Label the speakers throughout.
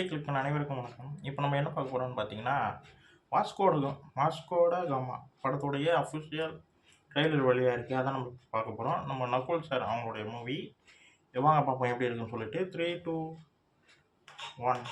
Speaker 1: Video click பண்ண அனைவருக்கும் வணக்கம். இப்போ நம்ம என்ன பார்க்க போறோம்னு பார்த்தீங்கன்னா, வாஸ்கோட காமா படத்துடைய அஃபிஷியல் ட்ரெய்லர் வெளியா இருக்கு. அதான் நம்ம பார்க்க போறோம். நம்ம நகுல் சார் அவங்களுடைய மூவி. வாங்க பார்ப்போம் எப்படி இருக்குன்னு சொல்லிட்டு. 3, 2, 1.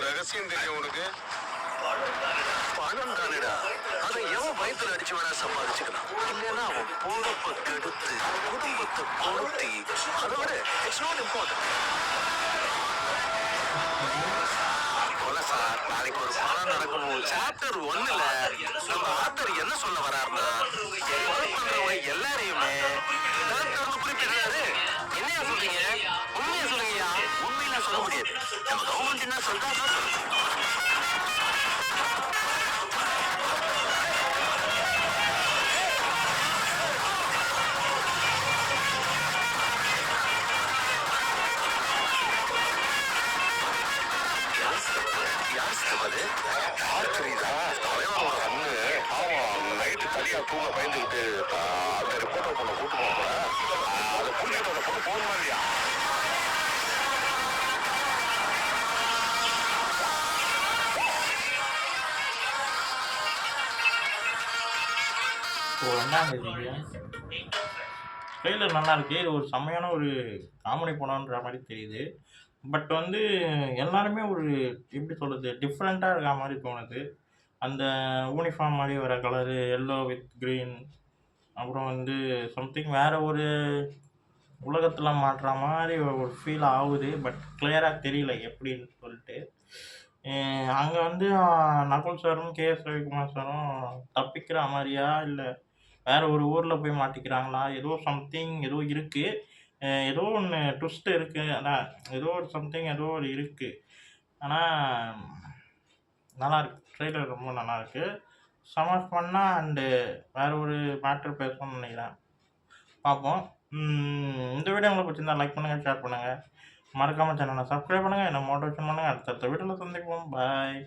Speaker 2: ரகசியம் தெரியும் உனக்கு? பணம் தானடா, அதை எவன் வயிற்றுல அடிச்சு வேணா சம்பாதிச்சுக்கலாம். இல்லைன்னா அவன் பொழப்ப கெடுத்து குடும்பத்தை கொளுத்தி, அதை விட இட்ஸ் நாட் இம்பார்ட்டன்ட். போல சார், நாளைக்கு ஒரு படம் நடக்கணும். சாப்டர் 1ல நம்ம ஆத்தர் என்ன சொல்ல வராருன்னா, கொலை பண்றவங்க எல்லாரையுமே டாக்டர் குறிப்பிடுறாரு. என்னையா சொல்றீங்க? உண்மையா சொல்லுங்கய்யா. உண்மையில சொல்ல முடியாது. நம்ம கவர்மெண்ட் என்ன சொல்றா தூங்க பயந்துக்கிட்டு அந்த ரிப்போர்ட்டர் பொண்ணை கூட்டு போக அதை புரிஞ்சுட்டு அந்த பொண்ணு போகணுமா இல்லையா?
Speaker 1: ட்ரெய்லர் நல்லா இருக்கு. இது ஒரு செம்மையான ஒரு காமெடி படம்ன்ற மாதிரி தெரியுது. பட் வந்து எல்லாருமே ஒரு எப்படி சொல்றது, டிஃப்ரெண்ட்டாக இருக்க மாதிரி தோணுது. அந்த யூனிஃபார்ம் மாதிரி வர கலரு எல்லோ வித் க்ரீன், அப்புறம் வந்து சம்திங் வேறு ஒரு உலகத்தில் மாட்டுற மாதிரி ஒரு ஃபீல் ஆகுது. பட் கிளியராக தெரியல எப்படின்னு சொல்லிட்டு. அங்கே வந்து நகுல் சாரும் கேஎஸ் ரவிக்குமார் சாரும் தப்பிக்கிற மாதிரியா, இல்லை வேறு ஒரு ஊரில் போய் மாட்டிக்கிறாங்களா, ஏதோ சம்திங் ஏதோ இருக்குது. ஏதோ ஒன்று ட்விஸ்ட் இருக்குது. அதான் ஏதோ ஒரு சம்திங் ஏதோ ஒரு இருக்குது. ஆனால் நல்லாயிருக்கு. ட்ரெய்லர் ரொம்ப நல்லாயிருக்கு. செம ஃபன்னாக அண்டு வேறு ஒரு மேட்ரு பேசணும்னு நினைக்கிறேன். பார்ப்போம். இந்த வீடியோ உங்களுக்கு பிடிச்சிருந்தா லைக் பண்ணுங்கள், ஷேர் பண்ணுங்கள். மறக்காமல் சேனலை சப்ஸ்கிரைப் பண்ணுங்கள். என்ன மோட்டிவேஷன் பண்ணுங்கள். அடுத்தடுத்த வீடியோவில் சந்திப்போம். பாய்.